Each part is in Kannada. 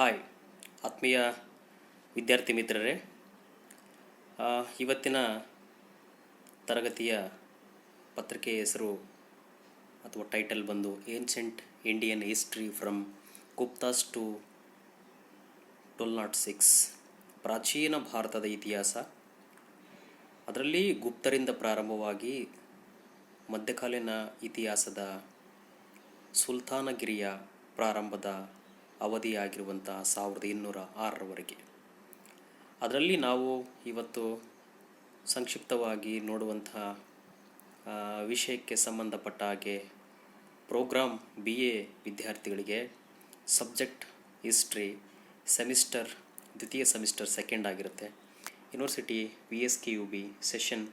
ಹಾಯ್ ಆತ್ಮೀಯ ವಿದ್ಯಾರ್ಥಿ ಮಿತ್ರರೇ, ಇವತ್ತಿನ ತರಗತಿಯ ಪತ್ರಿಕೆಯ ಹೆಸರು ಅಥವಾ ಟೈಟಲ್ ಬಂದು ancient Indian history from Guptas to 1206, ಪ್ರಾಚೀನ ಭಾರತದ ಇತಿಹಾಸ. ಅದರಲ್ಲಿ ಗುಪ್ತರಿಂದ ಪ್ರಾರಂಭವಾಗಿ ಮಧ್ಯಕಾಲೀನ ಇತಿಹಾಸದ ಸುಲ್ತಾನಗಿರಿಯ ಪ್ರಾರಂಭದ ಅವಧಿಯಾಗಿರುವಂತಹ 1206ರವರೆಗೆ. ಅದರಲ್ಲಿ ನಾವು ಇವತ್ತು ಸಂಕ್ಷಿಪ್ತವಾಗಿ ನೋಡುವಂತಹ ವಿಷಯಕ್ಕೆ ಸಂಬಂಧಪಟ್ಟ ಹಾಗೆ ಪ್ರೋಗ್ರಾಮ್ BA ವಿದ್ಯಾರ್ಥಿಗಳಿಗೆ ಸಬ್ಜೆಕ್ಟ್ ಹಿಸ್ಟ್ರಿ ಸೆಮಿಸ್ಟರ್ ದ್ವಿತೀಯ ಸೆಮಿಸ್ಟರ್ ಸೆಕೆಂಡ್ ಆಗಿರುತ್ತೆ. ಯೂನಿವರ್ಸಿಟಿ VSKUB ಸೆಷನ್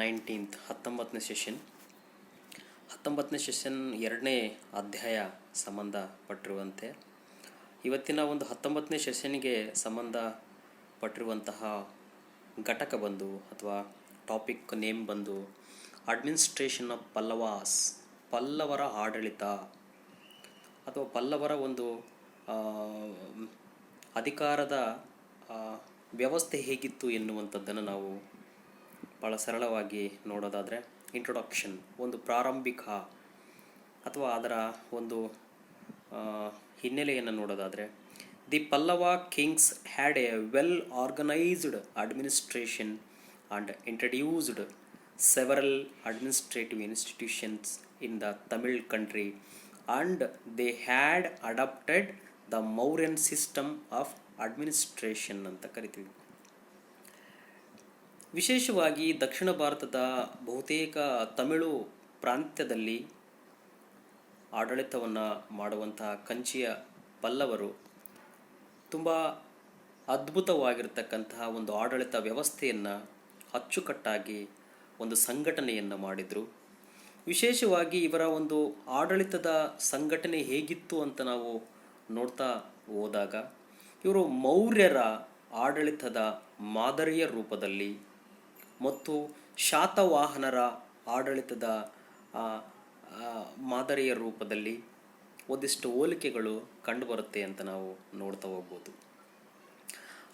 19ನೇ ಸೆಷನ್ 19ನೇ ಸೆಷನ್ 2ನೇ ಅಧ್ಯಾಯ ಸಂಬಂಧಪಟ್ಟಿರುವಂತೆ ಇವತ್ತಿನ ಒಂದು 19ನೇ ಸೆಷನ್ಗೆ ಸಂಬಂಧಪಟ್ಟಿರುವಂತಹ ಘಟಕ ಬಂದು ಅಥವಾ ಟಾಪಿಕ್ ನೇಮ್ ಬಂದು ಅಡ್ಮಿನಿಸ್ಟ್ರೇಷನ್ ಆಫ್ ಪಲ್ಲವಾಸ್, ಪಲ್ಲವರ ಆಡಳಿತ ಅಥವಾ ಪಲ್ಲವರ ಒಂದು ಅಧಿಕಾರದ ವ್ಯವಸ್ಥೆ ಹೇಗಿತ್ತು ಎನ್ನುವಂಥದ್ದನ್ನು ನಾವು ಭಾಳ ಸರಳವಾಗಿ ನೋಡೋದಾದರೆ ಇಂಟ್ರೊಡಕ್ಷನ್, ಒಂದು ಪ್ರಾರಂಭಿಕ ಅಥವಾ ಅದರ ಒಂದು ಹಿನ್ನೆಲೆಯನ್ನು ನೋಡೋದಾದರೆ, the Pallava kings had a well organised administration and introduced several administrative institutions in the Tamil country and they had adopted the Mauryan system of administration ಅಂತ ಕರಿತೀವಿ. ವಿಶೇಷವಾಗಿ ದಕ್ಷಿಣ ಭಾರತದ ಬಹುತೇಕ ತಮಿಳು ಪ್ರಾಂತ್ಯದಲ್ಲಿ ಆಡಳಿತವನ್ನು ಮಾಡುವಂತಹ ಕಂಚಿಯ ಪಲ್ಲವರು ತುಂಬ ಅದ್ಭುತವಾಗಿರ್ತಕ್ಕಂತಹ ಒಂದು ಆಡಳಿತ ವ್ಯವಸ್ಥೆಯನ್ನು ಅಚ್ಚುಕಟ್ಟಾಗಿ ಒಂದು ಸಂಘಟನೆಯನ್ನು ಮಾಡಿದರು. ವಿಶೇಷವಾಗಿ ಇವರ ಒಂದು ಆಡಳಿತದ ಸಂಘಟನೆ ಹೇಗಿತ್ತು ಅಂತ ನಾವು ನೋಡ್ತಾ ಹೋದಾಗ, ಇವರು ಮೌರ್ಯರ ಆಡಳಿತದ ಮಾದರಿಯ ರೂಪದಲ್ಲಿ ಮತ್ತು ಶಾತವಾಹನರ ಆಡಳಿತದ ಮಾದರಿಯ ರೂಪದಲ್ಲಿ ಒಂದಿಷ್ಟು ಹೋಲಿಕೆಗಳು ಕಂಡುಬರುತ್ತೆ ಅಂತ ನಾವು ನೋಡ್ತಾ ಹೋಗ್ಬೋದು.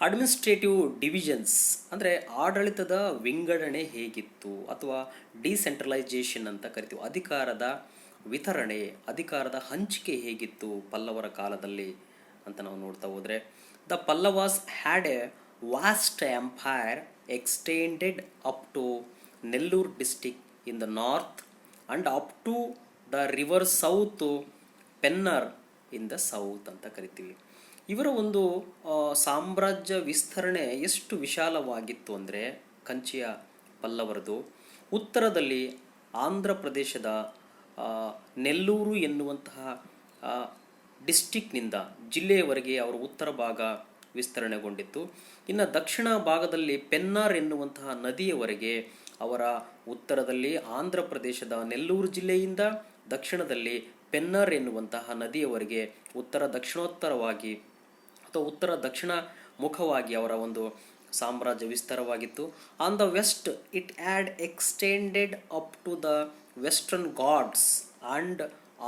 ಅಡ್ಮಿನಿಸ್ಟ್ರೇಟಿವ್ ಡಿವಿಷನ್ಸ್ ಅಂದರೆ ಆಡಳಿತದ ವಿಂಗಡಣೆ ಹೇಗಿತ್ತು ಅಥವಾ ಡಿಸೆಂಟ್ರಲೈಸೇಷನ್ ಅಂತ ಕರಿತೀವಿ. ಅಧಿಕಾರದ ವಿತರಣೆ, ಅಧಿಕಾರದ ಹಂಚಿಕೆ ಹೇಗಿತ್ತು ಪಲ್ಲವರ ಕಾಲದಲ್ಲಿ ಅಂತ ನಾವು ನೋಡ್ತಾ ಹೋದರೆ, the Pallavas had a vast empire extended up to Nellore district in the north and up to the river south Penner in the south ಅಂತ ಕರಿತೀವಿ. ಇವರ ಒಂದು ಸಾಮ್ರಾಜ್ಯ ವಿಸ್ತರಣೆ ಎಷ್ಟು ವಿಶಾಲವಾಗಿತ್ತು ಅಂದರೆ, ಕಂಚಿಯ ಪಲ್ಲವರದು ಉತ್ತರದಲ್ಲಿ ಆಂಧ್ರ ಪ್ರದೇಶದ ನೆಲ್ಲೂರು ಎನ್ನುವಂತಹ ಡಿಸ್ಟಿಕ್ನಿಂದ ಜಿಲ್ಲೆಯವರೆಗೆ ಅವರ ಉತ್ತರ ಭಾಗ ವಿಸ್ತರಣೆಗೊಂಡಿತ್ತು. ಇನ್ನು ದಕ್ಷಿಣ ಭಾಗದಲ್ಲಿ ಪೆನ್ನಾರ್ ಎನ್ನುವಂತಹ ನದಿಯವರೆಗೆ ಅವರ ಉತ್ತರದಲ್ಲಿ ಆಂಧ್ರ ಪ್ರದೇಶದ ನೆಲ್ಲೂರು ಜಿಲ್ಲೆಯಿಂದ ದಕ್ಷಿಣದಲ್ಲಿ ಪೆನ್ನಾರ್ ಎನ್ನುವಂತಹ ನದಿಯವರೆಗೆ ಉತ್ತರ ದಕ್ಷಿಣೋತ್ತರವಾಗಿ ಅಥವಾ ಉತ್ತರ ದಕ್ಷಿಣ ಮುಖವಾಗಿ ಅವರ ಒಂದು ಸಾಮ್ರಾಜ್ಯ ವಿಸ್ತಾರವಾಗಿತ್ತು. On the west it had extended up to the western ghats and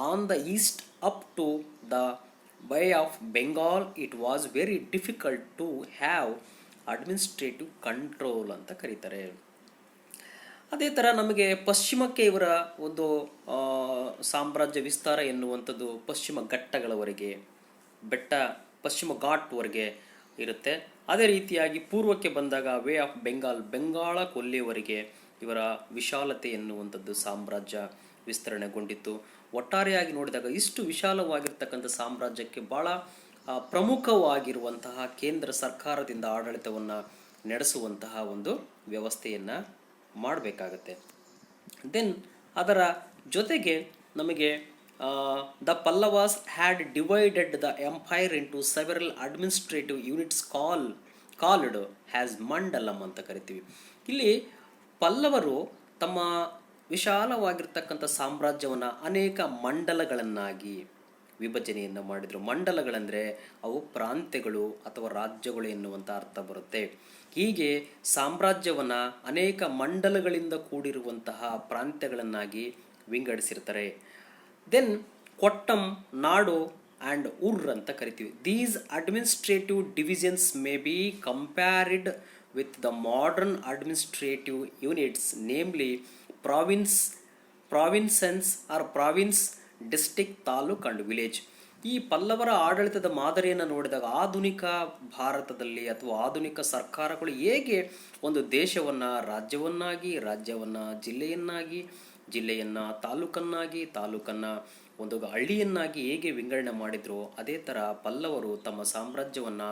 on the east up to the bay of Bengal. It was very difficult to have administrative control ಅಂತ ಕರೀತಾರೆ. ಅದೇ ಥರ ನಮಗೆ ಪಶ್ಚಿಮಕ್ಕೆ ಇವರ ಒಂದು ಸಾಮ್ರಾಜ್ಯ ವಿಸ್ತಾರ ಎನ್ನುವಂಥದ್ದು ಪಶ್ಚಿಮ ಘಟ್ಟಗಳವರೆಗೆ, ಪಶ್ಚಿಮ ಘಾಟ್ವರೆಗೆ ಇರುತ್ತೆ. ಅದೇ ರೀತಿಯಾಗಿ ಪೂರ್ವಕ್ಕೆ ಬಂದಾಗ ವೇ ಆಫ್ ಬೆಂಗಾಲ್, ಬೆಂಗಾಳ ಕೊಲ್ಲಿಯವರೆಗೆ ಇವರ ವಿಶಾಲತೆ ಎನ್ನುವಂಥದ್ದು ಸಾಮ್ರಾಜ್ಯ ವಿಸ್ತರಣೆಗೊಂಡಿತ್ತು. ಒಟ್ಟಾರೆಯಾಗಿ ನೋಡಿದಾಗ ಇಷ್ಟು ವಿಶಾಲವಾಗಿರ್ತಕ್ಕಂಥ ಸಾಮ್ರಾಜ್ಯಕ್ಕೆ ಭಾಳ ಪ್ರಮುಖವಾಗಿರುವಂತಹ ಕೇಂದ್ರ ಸರ್ಕಾರದಿಂದ ಆಡಳಿತವನ್ನು ನಡೆಸುವಂತಹ ಒಂದು ವ್ಯವಸ್ಥೆಯನ್ನು ಮಾಡಬೇಕಾಗತ್ತೆ. ದೆನ್ ಅದರ ಜೊತೆಗೆ ನಮಗೆ the Pallavas had divided the empire into several administrative units called as mandalam ಅಂತ ಕರಿತೀವಿ. ಇಲ್ಲಿ ಪಲ್ಲವರು ತಮ್ಮ ವಿಶಾಲವಾಗಿರ್ತಕ್ಕಂಥ ಸಾಮ್ರಾಜ್ಯವನ್ನು ಅನೇಕ ಮಂಡಲಗಳನ್ನಾಗಿ ವಿಭಜನೆಯನ್ನು ಮಾಡಿದರು. ಮಂಡಲಗಳಂದರೆ ಅವು ಪ್ರಾಂತ್ಯಗಳು ಅಥವಾ ರಾಜ್ಯಗಳು ಎನ್ನುವಂಥ ಅರ್ಥ ಬರುತ್ತೆ. ಹೀಗೆ ಸಾಮ್ರಾಜ್ಯವನ್ನು ಅನೇಕ ಮಂಡಲಗಳಿಂದ ಕೂಡಿರುವಂತಹ ಪ್ರಾಂತ್ಯಗಳನ್ನಾಗಿ ವಿಂಗಡಿಸಿರ್ತಾರೆ. ದೆನ್ ಕೊಟ್ಟಂ ನಾಡು ಆ್ಯಂಡ್ ಉರ್ ಅಂತ ಕರಿತೀವಿ. These administrative divisions may be compared with the modern administrative units, namely province, provinces or province, district, taluk and village. ಈ ಪಲ್ಲವರ ಆಡಳಿತದ ಮಾದರಿಯನ್ನು ನೋಡಿದಾಗ ಆಧುನಿಕ ಭಾರತದಲ್ಲಿ ಅಥವಾ ಆಧುನಿಕ ಸರ್ಕಾರಗಳು ಹೇಗೆ ಒಂದು ದೇಶವನ್ನು ರಾಜ್ಯವನ್ನಾಗಿ, ರಾಜ್ಯವನ್ನು ಜಿಲ್ಲೆಯನ್ನಾಗಿ, ಜಿಲ್ಲೆಯನ್ನು ತಾಲೂಕನ್ನಾಗಿ, ತಾಲೂಕನ್ನು ಒಂದು ಹಳ್ಳಿಯನ್ನಾಗಿ ಹೇಗೆ ವಿಂಗಡಣೆ ಮಾಡಿದ್ರು, ಅದೇ ಥರ ಪಲ್ಲವರು ತಮ್ಮ ಸಾಮ್ರಾಜ್ಯವನ್ನು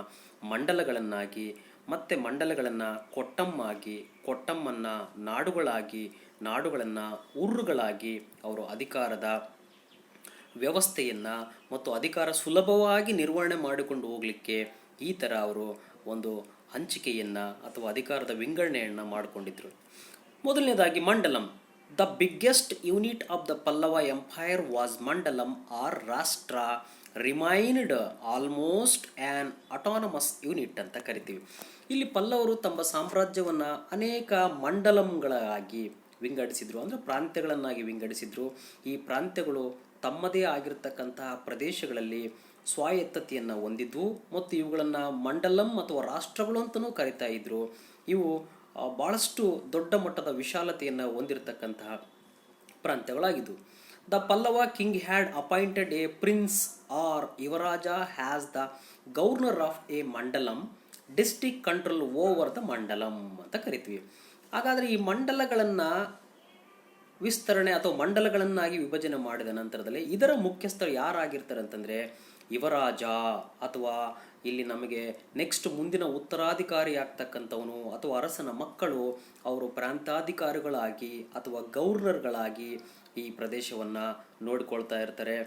ಮಂಡಲಗಳನ್ನಾಗಿ, ಮತ್ತು ಮಂಡಲಗಳನ್ನು ಕೊಟ್ಟಮ್ಮಾಗಿ, ಕೊಟ್ಟಮ್ಮನ್ನು ನಾಡುಗಳಾಗಿ, ನಾಡುಗಳನ್ನು ಉರ್ರುಗಳಾಗಿ ಅವರು ಅಧಿಕಾರದ ವ್ಯವಸ್ಥೆಯನ್ನು ಮತ್ತು ಅಧಿಕಾರ ಸುಲಭವಾಗಿ ನಿರ್ವಹಣೆ ಮಾಡಿಕೊಂಡು ಹೋಗಲಿಕ್ಕೆ ಈ ಥರ ಅವರು ಒಂದು ಹಂಚಿಕೆಯನ್ನು ಅಥವಾ ಅಧಿಕಾರದ ವಿಂಗಡಣೆಯನ್ನು ಮಾಡಿಕೊಂಡಿದ್ರು. ಮೊದಲನೇದಾಗಿ mandalam. The biggest unit of the Pallava empire was mandalam or rashtra, remained almost an autonomous unit ಅಂತ ಕರಿತೀವಿ. ಇಲ್ಲಿ ಪಲ್ಲವರು ತಮ್ಮ ಸಾಮ್ರಾಜ್ಯವನ್ನು ಅನೇಕ ಮಂಡಲಂಗಳಾಗಿ ವಿಂಗಡಿಸಿದ್ರು, ಅಂದರೆ ಪ್ರಾಂತ್ಯಗಳನ್ನಾಗಿ ವಿಂಗಡಿಸಿದ್ರು. ಈ ಪ್ರಾಂತ್ಯಗಳು ತಮ್ಮದೇ ಆಗಿರತಕ್ಕಂತಹ ಪ್ರದೇಶಗಳಲ್ಲಿ ಸ್ವಾಯತ್ತತೆಯನ್ನು ಹೊಂದಿದ್ವು ಮತ್ತು ಇವುಗಳನ್ನು ಮಂಡಲಂ ಅಥವಾ ರಾಷ್ಟ್ರಗಳು ಅಂತಲೂ ಕರಿತಾ ಇದ್ರು. ಇವು ಭಾಳಷ್ಟು ದೊಡ್ಡ ಮಟ್ಟದ ವಿಶಾಲತೆಯನ್ನು ಹೊಂದಿರತಕ್ಕಂತಹ ಪ್ರಾಂತ್ಯಗಳಾಗಿದ್ದವು. The Pallava king had appointed a prince or yuvaraja as the governor of a mandalam, district control over the mandalam ಅಂತ ಕರಿತೀವಿ. ಹಾಗಾದರೆ ಈ ಮಂಡಲಗಳನ್ನು ವಿಸ್ತರಣೆ ಅಥವಾ ಮಂಡಲಗಳನ್ನಾಗಿ ವಿಭಜನೆ ಮಾಡಿದ ನಂತರದಲ್ಲಿ ಇದರ ಮುಖ್ಯಸ್ಥರು ಯಾರಾಗಿರ್ತಾರೆ ಅಂತಂದರೆ ಯುವರಾಜ, ಅಥವಾ ಇಲ್ಲಿ ನಮಗೆ ನೆಕ್ಸ್ಟ್ ಮುಂದಿನ ಉತ್ತರಾಧಿಕಾರಿ ಆಗ್ತಕ್ಕಂಥವನು ಅಥವಾ ಅರಸನ ಮಕ್ಕಳು ಅವರು ಪ್ರಾಂತಾಧಿಕಾರಿಗಳಾಗಿ ಅಥವಾ ಗವರ್ನರ್ಗಳಾಗಿ ಈ ಪ್ರದೇಶವನ್ನು ನೋಡಿಕೊಳ್ತಾ ಇರ್ತಾರೆ.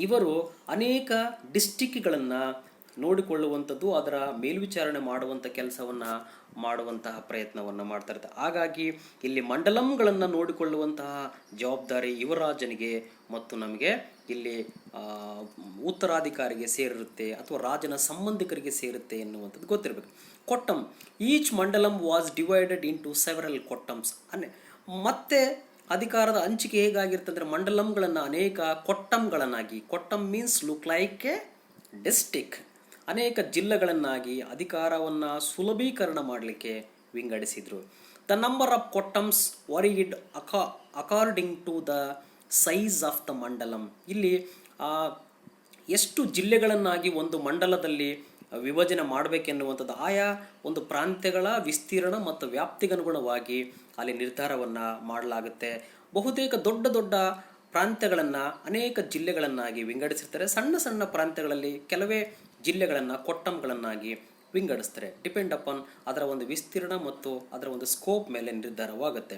ಇವರು ಅನೇಕ ಡಿಸ್ಟಿಕ್ಗಳನ್ನು ನೋಡಿಕೊಳ್ಳುವಂಥದ್ದು, ಅದರ ಮೇಲ್ವಿಚಾರಣೆ ಮಾಡುವಂಥ ಕೆಲಸವನ್ನು ಮಾಡುವಂತಹ ಪ್ರಯತ್ನವನ್ನು ಮಾಡ್ತಾ ಇರ್ತಾರೆ. ಹಾಗಾಗಿ ಇಲ್ಲಿ ಮಂಡಲಂಗಳನ್ನು ನೋಡಿಕೊಳ್ಳುವಂತಹ ಜವಾಬ್ದಾರಿ ಯುವರಾಜನಿಗೆ ಮತ್ತು ನಮಗೆ ಇಲ್ಲಿ ಉತ್ತರಾಧಿಕಾರಿಗೆ ಸೇರಿರುತ್ತೆ ಅಥವಾ ರಾಜನ ಸಂಬಂಧಿಕರಿಗೆ ಸೇರುತ್ತೆ ಎನ್ನುವಂಥದ್ದು ಗೊತ್ತಿರಬೇಕು. Kottam. Each mandalam was divided into several kottams. ಮತ್ತೆ ಅಧಿಕಾರದ ಹಂಚಿಕೆ ಹೇಗಾಗಿರ್ತಂದರೆ ಮಂಡಲಂಗಳನ್ನು ಅನೇಕ ಕೊಟ್ಟಂಗಳನ್ನಾಗಿ, kottam means look like a district, ಅನೇಕ ಜಿಲ್ಲೆಗಳನ್ನಾಗಿ ಅಧಿಕಾರವನ್ನು ಸುಲಭೀಕರಣ ಮಾಡಲಿಕ್ಕೆ ವಿಂಗಡಿಸಿದರು. The number of kottams varied according to the size of the mandalam. ಇಲ್ಲಿ ಎಷ್ಟು ಜಿಲ್ಲೆಗಳನ್ನಾಗಿ ಒಂದು ಮಂಡಲದಲ್ಲಿ ವಿಭಜನೆ ಮಾಡಬೇಕೆನ್ನುವಂಥದ್ದು ಆಯಾ ಒಂದು ಪ್ರಾಂತ್ಯಗಳ ವಿಸ್ತೀರ್ಣ ಮತ್ತು ವ್ಯಾಪ್ತಿಗನುಗುಣವಾಗಿ ಅಲ್ಲಿ ನಿರ್ಧಾರವನ್ನು ಮಾಡಲಾಗುತ್ತೆ. ಬಹುತೇಕ ದೊಡ್ಡ ದೊಡ್ಡ ಪ್ರಾಂತ್ಯಗಳನ್ನು ಅನೇಕ ಜಿಲ್ಲೆಗಳನ್ನಾಗಿ ವಿಂಗಡಿಸಿರ್ತಾರೆ. ಸಣ್ಣ ಸಣ್ಣ ಪ್ರಾಂತ್ಯಗಳಲ್ಲಿ ಕೆಲವೇ ಜಿಲ್ಲೆಗಳನ್ನು ಕೊಟ್ಟಂಗಳನ್ನಾಗಿ ವಿಂಗಡಿಸ್ತಾರೆ. ಡಿಪೆಂಡ್ ಅಪಾನ್ ಅದರ ಒಂದು ವಿಸ್ತೀರ್ಣ ಮತ್ತು ಅದರ ಒಂದು ಸ್ಕೋಪ್ ಮೇಲೆ ನಿರ್ಧಾರವಾಗುತ್ತೆ.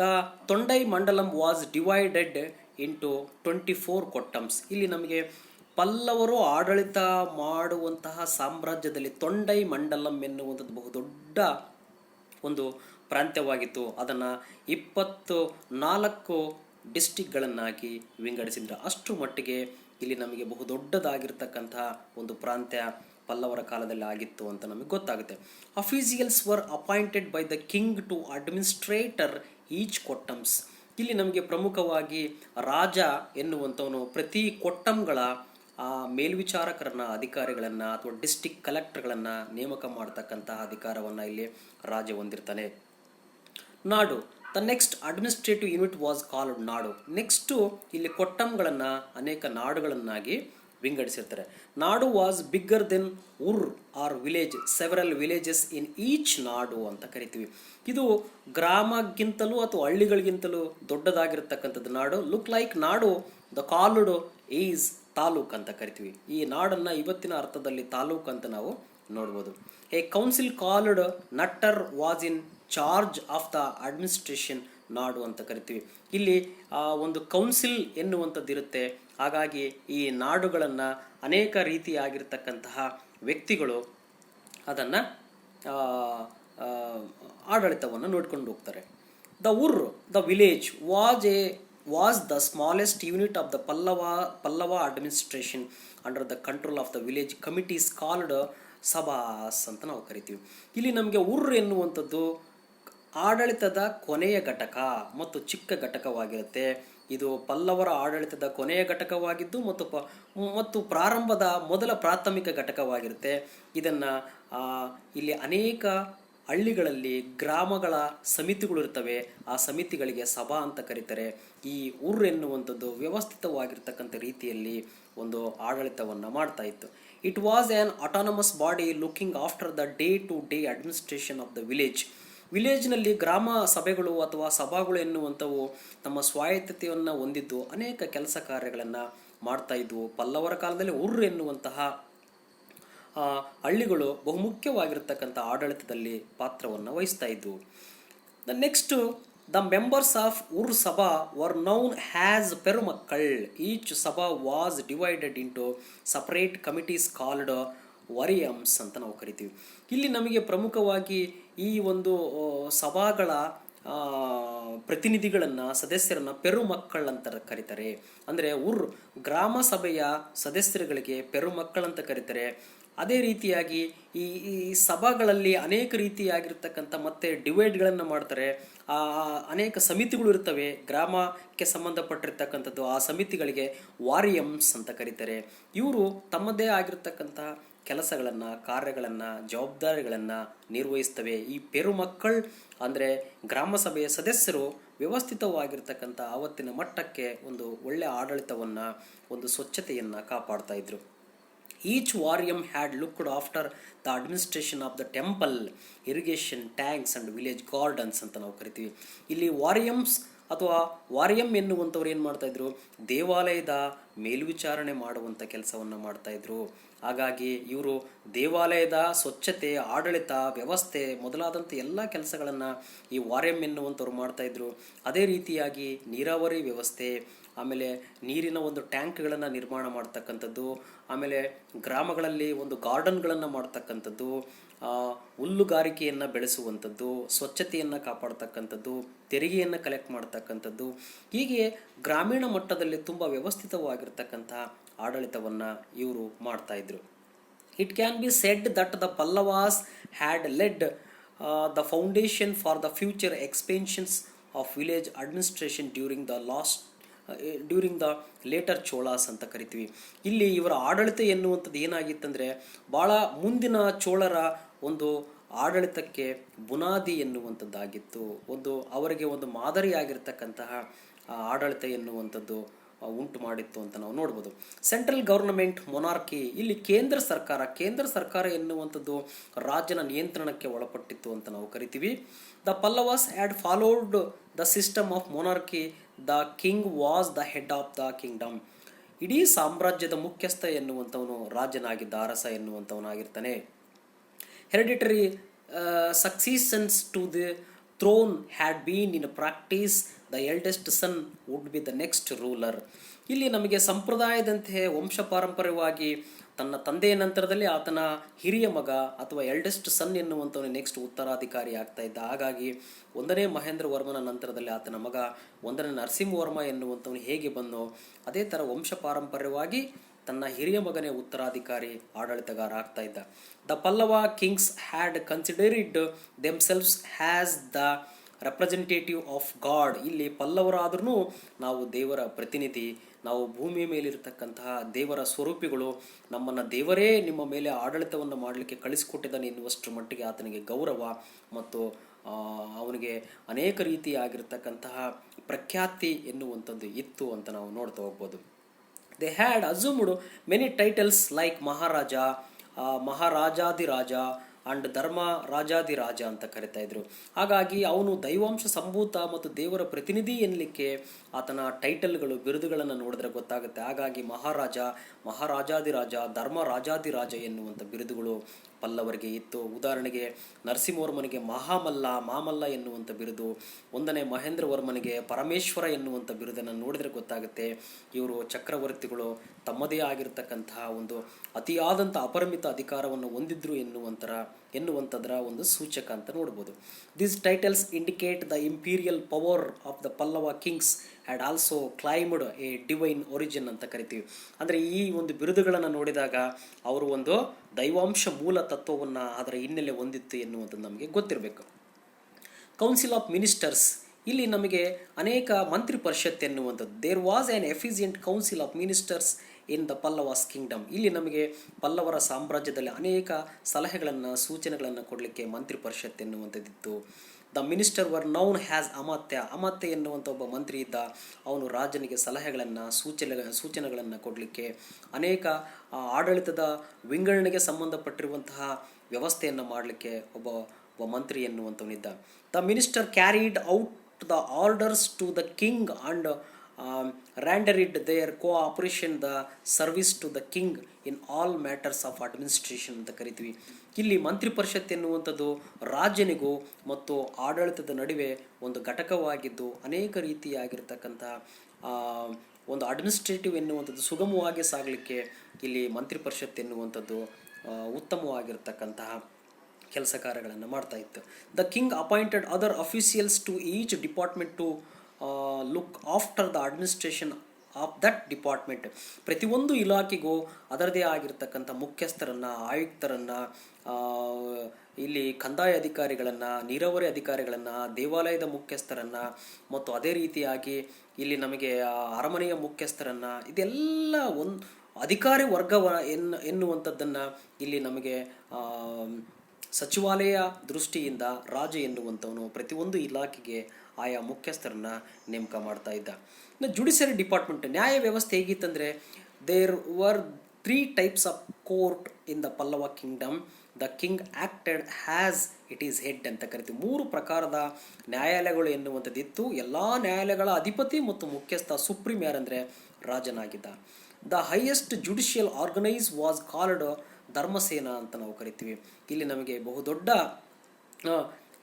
The Tondai mandalam was divided into 24 kottams. ಇಲ್ಲಿ ನಮಗೆ ಪಲ್ಲವರು ಆಡಳಿತ ಮಾಡುವಂತಹ ಸಾಮ್ರಾಜ್ಯದಲ್ಲಿ ತೊಂಡೈ ಮಂಡಲಂ ಎನ್ನುವಂಥದ್ದು ಬಹುದೊಡ್ಡ ಒಂದು ಪ್ರಾಂತ್ಯವಾಗಿತ್ತು. ಅದನ್ನು 24 ಡಿಸ್ಟಿಕ್ಗಳನ್ನಾಗಿ ವಿಂಗಡಿಸಿದ್ರು. ಅಷ್ಟು ಮಟ್ಟಿಗೆ ಇಲ್ಲಿ ನಮಗೆ ಬಹುದೊಡ್ಡದಾಗಿರ್ತಕ್ಕಂತಹ ಒಂದು ಪ್ರಾಂತ್ಯ ಪಲ್ಲವರ ಕಾಲದಲ್ಲಿ ಆಗಿತ್ತು ಅಂತ ನಮಗೆ ಗೊತ್ತಾಗುತ್ತೆ. Officials were appointed by the king to administrator each kottams. ಇಲ್ಲಿ ನಮಗೆ ಪ್ರಮುಖವಾಗಿ ರಾಜ ಎನ್ನುವಂಥವನು ಪ್ರತಿ ಕೊಟ್ಟಂಗಳ ಮೇಲ್ವಿಚಾರಕರನ್ನ, ಅಧಿಕಾರಿಗಳನ್ನು ಅಥವಾ ಡಿಸ್ಟಿಕ್ ಕಲೆಕ್ಟರ್ಗಳನ್ನು ನೇಮಕ ಮಾಡ್ತಕ್ಕಂತಹ ಅಧಿಕಾರವನ್ನು ಇಲ್ಲಿ ರಾಜ ಹೊಂದಿರ್ತಾನೆ. ನಾಡು. The next administrative unit was called nadu. Next ಇಲ್ಲಿ ಕೊಟ್ಟಂಗಳನ್ನು ಅನೇಕ ನಾಡುಗಳನ್ನಾಗಿ ವಿಂಗಡಿಸಿರ್ತಾರೆ. Nadu was bigger than ur or village, several villages in each nadu ಅಂತ ಕರಿತೀವಿ. ಇದು ಗ್ರಾಮಕ್ಕಿಂತಲೂ ಅಥವಾ ಹಳ್ಳಿಗಳಿಗಿಂತಲೂ ದೊಡ್ಡದಾಗಿರ್ತಕ್ಕಂಥದ್ದು ನಾಡು. Look like nadu. The called is taluk ಅಂತ ಕರಿತೀವಿ. ಈ ನಾಡನ್ನು ಇವತ್ತಿನ ಅರ್ಥದಲ್ಲಿ ತಾಲೂಕ್ ಅಂತ ನಾವು ನೋಡ್ಬೋದು. A council called nattar was in charge of the administration. Nadu ಅಂತ ಕರಿತೀವಿ. ಇಲ್ಲಿ ಒಂದು ಕೌನ್ಸಿಲ್ ಎನ್ನುವಂಥದ್ದು ಇರುತ್ತೆ. ಹಾಗಾಗಿ ಈ ನಾಡುಗಳನ್ನು ಅನೇಕ ರೀತಿಯಾಗಿರ್ತಕ್ಕಂತಹ ವ್ಯಕ್ತಿಗಳು ಅದನ್ನು ಆಡಳಿತವನ್ನು ನೋಡ್ಕೊಂಡು ಹೋಗ್ತಾರೆ. The ur, the village was the smallest unit of the Pallava administration under the control of the village committees called sabhas ಅಂತ ನಾವು ಕರಿತೀವಿ. ಇಲ್ಲಿ ನಮಗೆ ಉರ್ ಎನ್ನುವಂಥದ್ದು ಆಡಳಿತದ ಕೊನೆಯ ಘಟಕ ಮತ್ತು ಚಿಕ್ಕ ಘಟಕವಾಗಿರುತ್ತೆ. ಇದು ಪಲ್ಲವರ ಆಡಳಿತದ ಕೊನೆಯ ಘಟಕವಾಗಿದ್ದು ಮತ್ತು ಪ್ರಾರಂಭದ ಮೊದಲ ಪ್ರಾಥಮಿಕ ಘಟಕವಾಗಿರುತ್ತೆ. ಇದನ್ನು ಇಲ್ಲಿ ಅನೇಕ ಹಳ್ಳಿಗಳಲ್ಲಿ ಗ್ರಾಮಗಳ ಸಮಿತಿಗಳು ಇರ್ತವೆ. ಆ ಸಮಿತಿಗಳಿಗೆ ಸಭಾ ಅಂತ ಕರೀತಾರೆ. ಈ ಉರ್ ಎನ್ನುವಂಥದ್ದು ವ್ಯವಸ್ಥಿತವಾಗಿರ್ತಕ್ಕಂಥ ರೀತಿಯಲ್ಲಿ ಒಂದು ಆಡಳಿತವನ್ನು ಮಾಡ್ತಾ ಇತ್ತು. It was an autonomous body looking after the day to day administration of the ವಿಲೇಜ್ನಲ್ಲಿ ಗ್ರಾಮ ಸಭೆಗಳು ಅಥವಾ ಸಭಾಗಳು ಎನ್ನುವಂಥವು ತಮ್ಮ ಸ್ವಾಯತ್ತತೆಯನ್ನು ಹೊಂದಿದ್ದು ಅನೇಕ ಕೆಲಸ ಕಾರ್ಯಗಳನ್ನು ಮಾಡ್ತಾ ಇದ್ವು. ಪಲ್ಲವರ ಕಾಲದಲ್ಲಿ ಉರ್ ಎನ್ನುವಂತಹ ಹಳ್ಳಿಗಳು ಬಹುಮುಖ್ಯವಾಗಿರ್ತಕ್ಕಂಥ ಆಡಳಿತದಲ್ಲಿ ಪಾತ್ರವನ್ನು ವಹಿಸ್ತಾ ಇದ್ವು. Next the members of ur sabha were known as perumakkal. Each sabha was divided into separate committees called variyams ಅಂತ ನಾವು ಕರಿತೀವಿ. ಇಲ್ಲಿ ನಮಗೆ ಪ್ರಮುಖವಾಗಿ ಈ ಒಂದು ಸಭಾಗಳ ಪ್ರತಿನಿಧಿಗಳನ್ನು ಸದಸ್ಯರನ್ನು ಪೆರುಮಕ್ಕಳ್ ಅಂತ ಕರೀತಾರೆ. ಅಂದರೆ ಗ್ರಾಮ ಸಭೆಯ ಸದಸ್ಯರುಗಳಿಗೆ ಪೆರುಮಕ್ಕಳಂತ ಕರೀತಾರೆ. ಅದೇ ರೀತಿಯಾಗಿ ಈ ಸಭಾಗಳಲ್ಲಿ ಅನೇಕ ರೀತಿಯಾಗಿರ್ತಕ್ಕಂಥ ಮತ್ತೆ ಡಿವೈಡ್ಗಳನ್ನು ಮಾಡ್ತಾರೆ. ಅನೇಕ ಸಮಿತಿಗಳು ಇರ್ತವೆ ಗ್ರಾಮಕ್ಕೆ ಸಂಬಂಧಪಟ್ಟಿರ್ತಕ್ಕಂಥದ್ದು. ಆ ಸಮಿತಿಗಳಿಗೆ ವಾರಿಯಮ್ಸ್ ಅಂತ ಕರೀತಾರೆ. ಇವರು ತಮ್ಮದೇ ಆಗಿರ್ತಕ್ಕಂಥ ಕೆಲಸಗಳನ್ನು, ಕಾರ್ಯಗಳನ್ನು, ಜವಾಬ್ದಾರಿಗಳನ್ನು ನಿರ್ವಹಿಸ್ತವೆ. ಈ ಪೆರುಮಕ್ಕಳ್ ಅಂದರೆ ಗ್ರಾಮ ಸಭೆಯ ಸದಸ್ಯರು ವ್ಯವಸ್ಥಿತವಾಗಿರ್ತಕ್ಕಂಥ ಆವತ್ತಿನ ಮಟ್ಟಕ್ಕೆ ಒಂದು ಒಳ್ಳೆಯ ಆಡಳಿತವನ್ನು, ಒಂದು ಸ್ವಚ್ಛತೆಯನ್ನು ಕಾಪಾಡ್ತಾ ಇದ್ರು. Each variyam had looked after the administration of the temple, irrigation, tanks and village gardens ಅಂತ ನಾವು ಕರಿತೀವಿ. ಇಲ್ಲಿ ವಾರಿಯಮ್ಸ್ ಅಥವಾ ವಾರಿಯಂ ಎನ್ನುವಂಥವ್ರು ಏನು ಮಾಡ್ತಾಯಿದ್ರು, ದೇವಾಲಯದ ಮೇಲ್ವಿಚಾರಣೆ ಮಾಡುವಂಥ ಕೆಲಸವನ್ನು ಮಾಡ್ತಾಯಿದ್ರು. ಹಾಗಾಗಿ ಇವರು ದೇವಾಲಯದ ಸ್ವಚ್ಛತೆ, ಆಡಳಿತ, ವ್ಯವಸ್ಥೆ ಮೊದಲಾದಂಥ ಎಲ್ಲ ಕೆಲಸಗಳನ್ನು ಈ ವಾರಿಯಂ ಎನ್ನುವಂಥವ್ರು ಮಾಡ್ತಾಯಿದ್ರು. ಅದೇ ರೀತಿಯಾಗಿ ನೀರಾವರಿ ವ್ಯವಸ್ಥೆ, ಆಮೇಲೆ ನೀರಿನ ಒಂದು ಟ್ಯಾಂಕ್ಗಳನ್ನು ನಿರ್ಮಾಣ ಮಾಡ್ತಕ್ಕಂಥದ್ದು, ಆಮೇಲೆ ಗ್ರಾಮಗಳಲ್ಲಿ ಒಂದು ಗಾರ್ಡನ್ಗಳನ್ನು ಮಾಡ್ತಕ್ಕಂಥದ್ದು, ಹುಲ್ಲುಗಾರಿಕೆಯನ್ನು ಬೆಳೆಸುವಂಥದ್ದು, ಸ್ವಚ್ಛತೆಯನ್ನು ಕಾಪಾಡ್ತಕ್ಕಂಥದ್ದು, ತೆರಿಗೆಯನ್ನು ಕಲೆಕ್ಟ್ ಮಾಡ್ತಕ್ಕಂಥದ್ದು, ಹೀಗೆ ಗ್ರಾಮೀಣ ಮಟ್ಟದಲ್ಲಿ ತುಂಬ ವ್ಯವಸ್ಥಿತವಾಗಿರ್ತಕ್ಕಂಥ ಆಡಳಿತವನ್ನು ಇವರು ಮಾಡ್ತಾಯಿದ್ರು. It can be said that the Pallavas had led the foundation for the future expansions of village administration during the later Cholas ಅಂತ ಕರಿತೀವಿ. ಇಲ್ಲಿ ಇವರ ಆಡಳಿತ ಎನ್ನುವಂಥದ್ದು ಏನಾಗಿತ್ತಂದರೆ ಭಾಳ ಮುಂದಿನ ಚೋಳರ ಒಂದು ಆಡಳಿತಕ್ಕೆ ಬುನಾದಿ ಎನ್ನುವಂಥದ್ದಾಗಿತ್ತು. ಅವರಿಗೆ ಒಂದು ಮಾದರಿಯಾಗಿರ್ತಕ್ಕಂತಹ ಆಡಳಿತ ಎನ್ನುವಂಥದ್ದು ಉಂಟು ಮಾಡಿತ್ತು ಅಂತ ನಾವು ನೋಡ್ಬೋದು. ಸೆಂಟ್ರಲ್ ಗವರ್ನಮೆಂಟ್ ಮೊನಾರ್ಕಿ, ಇಲ್ಲಿ ಕೇಂದ್ರ ಸರ್ಕಾರ ಎನ್ನುವಂಥದ್ದು ರಾಜ್ಯನ ನಿಯಂತ್ರಣಕ್ಕೆ ಒಳಪಟ್ಟಿತ್ತು ಅಂತ ನಾವು ಕರಿತೀವಿ. The Pallavas had followed the system of monarchy. The king was the head of the kingdom. ಇಡೀ ಸಾಮ್ರಾಜ್ಯದ ಮುಖ್ಯಸ್ಥ ಎನ್ನುವಂಥವನು ರಾಜನಾಗಿದ್ದ, ಅರಸ ಎನ್ನುವಂಥವನಾಗಿರ್ತಾನೆ. Hereditary successions to the throne had been in practice. The eldest son would be the next ruler. ಇಲ್ಲಿ ನಮಗೆ ಸಂಪ್ರದಾಯದಂತೆ ವಂಶ ಪಾರಂಪರ್ಯವಾಗಿ ತನ್ನ ತಂದೆಯ ನಂತರದಲ್ಲಿ ಆತನ ಹಿರಿಯ ಮಗ ಅಥವಾ ಎಲ್ಡೆಸ್ಟ್ ಸನ್ ಎನ್ನುವಂಥವನು ನೆಕ್ಸ್ಟ್ ಉತ್ತರಾಧಿಕಾರಿ ಆಗ್ತಾ ಇದ್ದ. ಹಾಗಾಗಿ 1ನೇ ಮಹೇಂದ್ರ ವರ್ಮನ ನಂತರದಲ್ಲಿ ಆತನ ಮಗ 1ನೇ ನರಸಿಂಹವರ್ಮ ಎನ್ನುವಂಥವನು ಹೇಗೆ ಬಂದೋ ಅದೇ ಥರ ವಂಶ ಪಾರಂಪರ್ಯವಾಗಿ ತನ್ನ ಹಿರಿಯ ಮಗನೇ ಉತ್ತರಾಧಿಕಾರಿ ಆಡಳಿತಗಾರ ಆಗ್ತಾ ಇದ್ದ. The Pallava kings had considered themselves has the representative of god. ಇಲ್ಲಿ ಪಲ್ಲವರಾದ್ರೂ ನಾವು ದೇವರ ಪ್ರತಿನಿಧಿ, ನಾವು ಭೂಮಿಯ ಮೇಲಿರತಕ್ಕಂತಹ ದೇವರ ಸ್ವರೂಪಿಗಳು, ನಮ್ಮನ್ನು ದೇವರೇ ನಿಮ್ಮ ಮೇಲೆ ಆಡಳಿತವನ್ನು ಮಾಡಲಿಕ್ಕೆ ಕಳಿಸಿಕೊಟ್ಟಿದ್ದಾನೆ ಎನ್ನುವಷ್ಟರ ಮಟ್ಟಿಗೆ ಆತನಿಗೆ ಗೌರವ ಮತ್ತು ಅವನಿಗೆ ಅನೇಕ ರೀತಿಯಾಗಿರ್ತಕ್ಕಂತಹ ಪ್ರಖ್ಯಾತಿ ಎನ್ನುವಂಥದ್ದು ಇತ್ತು ಅಂತ ನಾವು ನೋಡ್ತಾ ಹೋಗ್ಬೋದು. They had assumed many titles like maharaja, maharajadhiraja and dharma rajadhiraja ಅಂತ ಕರಿತಾ ಇದ್ರು. ಹಾಗಾಗಿ ಅವನು ದೈವಾಂಶ ಸಂಭೂತ ಮತ್ತು ದೇವರ ಪ್ರತಿನಿಧಿ ಎನ್ನಲಿಕ್ಕೆ ಆತನ ಟೈಟಲ್ಗಳು, ಬಿರುದುಗಳನ್ನು ನೋಡಿದ್ರೆ ಗೊತ್ತಾಗುತ್ತೆ. ಹಾಗಾಗಿ ಮಹಾರಾಜ, ಮಹಾರಾಜಾದಿರಾಜ, ಧರ್ಮ ರಾಜಾದಿರಾಜ ಎನ್ನುವಂಥ ಬಿರುದುಗಳು ಪಲ್ಲವರಿಗೆ ಇತ್ತು. ಉದಾಹರಣೆಗೆ ನರಸಿಂಹವರ್ಮನಿಗೆ ಮಾಮಲ್ಲ ಎನ್ನುವಂಥ ಬಿರುದು, 1ನೇ ಮಹೇಂದ್ರವರ್ಮನಿಗೆ ಪರಮೇಶ್ವರ ಎನ್ನುವಂಥ ಬಿರುದನ್ನು ನೋಡಿದರೆ ಗೊತ್ತಾಗುತ್ತೆ ಇವರು ಚಕ್ರವರ್ತಿಗಳು ತಮ್ಮದೇ ಆಗಿರತಕ್ಕಂತಹ ಒಂದು ಅತಿಯಾದಂಥ ಅಪರಿಮಿತ ಅಧಿಕಾರವನ್ನು ಹೊಂದಿದ್ರು ಎನ್ನುವಂಥದ್ರ ಒಂದು ಸೂಚಕ ಅಂತ ನೋಡ್ಬೋದು. These titles indicate the imperial power of the Pallava kings had also claimed A divine origin ಅಂತ ಕರಿತೀವಿ. ಅಂದರೆ ಈ ಒಂದು ಬಿರುದುಗಳನ್ನು ನೋಡಿದಾಗ ಅವರು ಒಂದು ದೈವಾಂಶ ಮೂಲ ತತ್ವವನ್ನು ಅದರ ಹಿನ್ನೆಲೆ ಹೊಂದಿತ್ತು ಎನ್ನುವಂಥದ್ದು ನಮಗೆ ಗೊತ್ತಿರಬೇಕು. ಕೌನ್ಸಿಲ್ ಆಫ್ ಮಿನಿಸ್ಟರ್ಸ್, ಇಲ್ಲಿ ನಮಗೆ ಅನೇಕ ಮಂತ್ರಿ ಪರಿಷತ್ ಎನ್ನುವಂಥದ್ದು, there was an efficient council of ministers in the Pallavas kingdom. ಇಲ್ಲಿ ನಮಗೆ ಪಲ್ಲವರ ಸಾಮ್ರಾಜ್ಯದಲ್ಲಿ ಅನೇಕ ಸಲಹೆಗಳನ್ನು ಸೂಚನೆಗಳನ್ನು ಕೊಡಲಿಕ್ಕೆ ಮಂತ್ರಿ ಪರಿಷತ್ ಎನ್ನುವಂಥದ್ದಿತ್ತು. The minister were known as amatya. ಅಮಾತ್ಯ ಎನ್ನುವಂಥ ಒಬ್ಬ ಮಂತ್ರಿ ಇದ್ದ. ಅವನು ರಾಜನಿಗೆ ಸಲಹೆಗಳನ್ನು ಸೂಚನೆಗಳನ್ನು ಕೊಡಲಿಕ್ಕೆ ಅನೇಕ ಆಡಳಿತದ ವಿಂಗಡಣೆಗೆ ಸಂಬಂಧಪಟ್ಟಿರುವಂತಹ ವ್ಯವಸ್ಥೆಯನ್ನು ಮಾಡಲಿಕ್ಕೆ ಒಬ್ಬ ಮಂತ್ರಿ ಎನ್ನುವಂಥವನಿದ್ದ. The minister carried out the orders to the king and rendered their cooperation the service to the king in all matters of administration ಅಂತ ಕರಿತೀವಿ. ಇಲ್ಲಿ ಮಂತ್ರಿ ಪರಿಷತ್ ಎನ್ನುವಂಥದ್ದು ರಾಜನಿಗೂ ಮತ್ತು ಆಡಳಿತದ ನಡುವೆ ಒಂದು ಘಟಕವಾಗಿದ್ದು ಅನೇಕ ರೀತಿಯಾಗಿರ್ತಕ್ಕಂಥ ಒಂದು ಅಡ್ಮಿನಿಸ್ಟ್ರೇಟಿವ್ ಎನ್ನುವಂಥದ್ದು ಸುಗಮವಾಗಿ ಸಾಗಲಿಕ್ಕೆ ಇಲ್ಲಿ ಮಂತ್ರಿ ಪರಿಷತ್ ಎನ್ನುವಂಥದ್ದು ಉತ್ತಮವಾಗಿರ್ತಕ್ಕಂತಹ ಕೆಲಸ ಕಾರ್ಯಗಳನ್ನು ಮಾಡ್ತಾ ಇತ್ತು. The king appointed other officials to each department to look after the administration of that department. ಪ್ರತಿಯೊಂದು ಇಲಾಖೆಗೂ ಅದರದೇ ಆಗಿರ್ತಕ್ಕಂಥ ಮುಖ್ಯಸ್ಥರನ್ನು, ಆಯುಕ್ತರನ್ನು, ಇಲ್ಲಿ ಕಂದಾಯ ಅಧಿಕಾರಿಗಳನ್ನು, ನೀರಾವರಿ ಅಧಿಕಾರಿಗಳನ್ನು, ದೇವಾಲಯದ ಮುಖ್ಯಸ್ಥರನ್ನು ಮತ್ತು ಅದೇ ರೀತಿಯಾಗಿ ಇಲ್ಲಿ ನಮಗೆ ಅರಮನೆಯ ಮುಖ್ಯಸ್ಥರನ್ನು, ಇದೆಲ್ಲ ಒಂದು ಅಧಿಕಾರಿ ವರ್ಗವ ಎನ್ನುವಂಥದ್ದನ್ನು ಇಲ್ಲಿ ನಮಗೆ ಸಚಿವಾಲಯ ದೃಷ್ಟಿಯಿಂದ ರಾಜ ಎನ್ನುವಂಥವನು ಪ್ರತಿಯೊಂದು ಇಲಾಖೆಗೆ ಆಯಾ ಮುಖ್ಯಸ್ಥರನ್ನು ನೇಮಕ ಮಾಡ್ತಾ ಇದ್ದ. ಇನ್ನು ಜುಡಿಷರಿ ಡಿಪಾರ್ಟ್ಮೆಂಟ್, ನ್ಯಾಯ ವ್ಯವಸ್ಥೆ ಹೇಗಿತ್ತಂದರೆ there were 3 types of court in the Pallava kingdom. The king acted as it is head ಅಂತ ಕರಿತೀವಿ. 3 ಪ್ರಕಾರದ ನ್ಯಾಯಾಲಯಗಳು ಎನ್ನುವಂಥದ್ದಿತ್ತು. ಎಲ್ಲ ನ್ಯಾಯಾಲಯಗಳ ಅಧಿಪತಿ ಮತ್ತು ಮುಖ್ಯಸ್ಥ ಸುಪ್ರೀಂ ಯಾರಂದರೆ ರಾಜನಾಗಿದ್ದ. The highest judicial organise was called dharmasena ಅಂತ ನಾವು ಕರಿತೀವಿ. ಇಲ್ಲಿ ನಮಗೆ ಬಹುದೊಡ್ಡ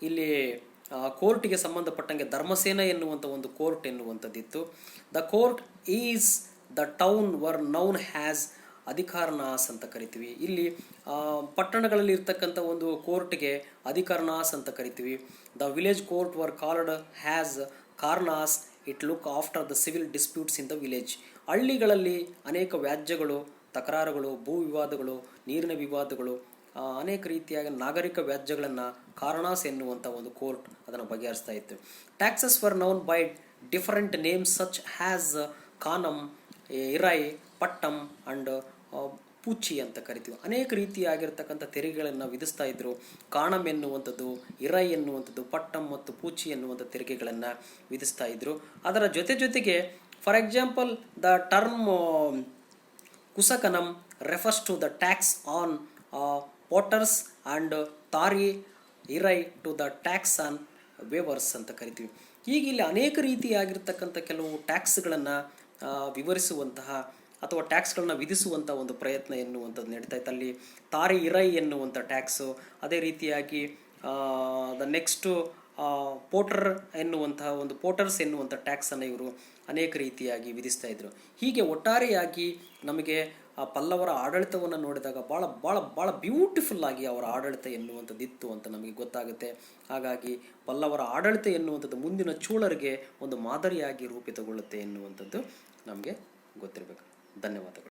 ಇಲ್ಲಿ ಕೋರ್ಟಿಗೆ ಸಂಬಂಧಪಟ್ಟಂಗೆ ಧರ್ಮಸೇನ ಎನ್ನುವಂಥ ಒಂದು ಕೋರ್ಟ್ ಎನ್ನುವಂಥದ್ದಿತ್ತು. The court is the town were known as adhikaranas ಅಂತ ಕರಿತೀವಿ. ಇಲ್ಲಿ ಪಟ್ಟಣಗಳಲ್ಲಿ ಇರ್ತಕ್ಕಂಥ ಒಂದು ಕೋರ್ಟ್ಗೆ ಅಧಿಕಾರನಾಸ್ ಅಂತ ಕರಿತೀವಿ. The village court were called as karanas. It look after the civil disputes in the village. ಹಳ್ಳಿಗಳಲ್ಲಿ ಅನೇಕ ವ್ಯಾಜ್ಯಗಳು, ತಕರಾರುಗಳು, ಭೂ ವಿವಾದಗಳು, ನೀರಿನ ವಿವಾದಗಳು, ಅನೇಕ ರೀತಿಯಾಗಿ ನಾಗರಿಕ ವ್ಯಾಜ್ಯಗಳನ್ನು ಕಾರಣಾಸ್ ಎನ್ನುವಂಥ ಒಂದು ಕೋರ್ಟ್ ಅದನ್ನು ಬಗೆಹರಿಸ್ತಾ ಇತ್ತು. Taxes were known by different names such as kanam, irai, pattam and puchi ಅಂತ ಕರಿತೀವಿ. ಅನೇಕ ರೀತಿಯಾಗಿರ್ತಕ್ಕಂಥ ತೆರಿಗೆಗಳನ್ನು ವಿಧಿಸ್ತಾ ಇದ್ರು. ಕಾಣಮ್ ಎನ್ನುವಂಥದ್ದು, ಇರೈ ಎನ್ನುವಂಥದ್ದು, ಪಟ್ಟಮ್ ಮತ್ತು ಪೂಚಿ ಎನ್ನುವಂಥ ತೆರಿಗೆಗಳನ್ನು ವಿಧಿಸ್ತಾ ಇದ್ರು. ಅದರ ಜೊತೆಗೆ for example the term kusakanam refers to the tax on potters and tari irai to the tax on weavers ಅಂತ ಕರಿತೀವಿ. ಈಗ ಇಲ್ಲಿ ಅನೇಕ ರೀತಿಯಾಗಿರ್ತಕ್ಕಂಥ ಕೆಲವು ಟ್ಯಾಕ್ಸ್ಗಳನ್ನು ವಿವರಿಸುವಂತಹ ಅಥವಾ ಟ್ಯಾಕ್ಸ್ಗಳನ್ನ ವಿಧಿಸುವಂಥ ಒಂದು ಪ್ರಯತ್ನ ಎನ್ನುವಂಥದ್ದು ನಡೀತಾ ಇತ್ತು. ಅಲ್ಲಿ ತಾರಿ ಇರೈ ಎನ್ನುವಂಥ ಟ್ಯಾಕ್ಸು, ಅದೇ ರೀತಿಯಾಗಿ ದ ನೆಕ್ಸ್ಟು ಪೋಟರ್ಸ್ ಎನ್ನುವಂಥ ಟ್ಯಾಕ್ಸನ್ನು ಇವರು ಅನೇಕ ರೀತಿಯಾಗಿ ವಿಧಿಸ್ತಾ ಇದ್ರು. ಹೀಗೆ ಒಟ್ಟಾರೆಯಾಗಿ ನಮಗೆ ಪಲ್ಲವರ ಆಡಳಿತವನ್ನು ನೋಡಿದಾಗ ಭಾಳ ಭಾಳ ಭಾಳ ಬ್ಯೂಟಿಫುಲ್ ಆಗಿ ಅವರ ಆಡಳಿತ ಎನ್ನುವಂಥದ್ದು ಇತ್ತು ಅಂತ ನಮಗೆ ಗೊತ್ತಾಗುತ್ತೆ. ಹಾಗಾಗಿ ಪಲ್ಲವರ ಆಡಳಿತ ಎನ್ನುವಂಥದ್ದು ಮುಂದಿನ ಚೋಳರಿಗೆ ಒಂದು ಮಾದರಿಯಾಗಿ ರೂಪಿತಗೊಳ್ಳುತ್ತೆ ಎನ್ನುವಂಥದ್ದು ನಮಗೆ ಗೊತ್ತಿರಬೇಕು. ಧನ್ಯವಾದಗಳು.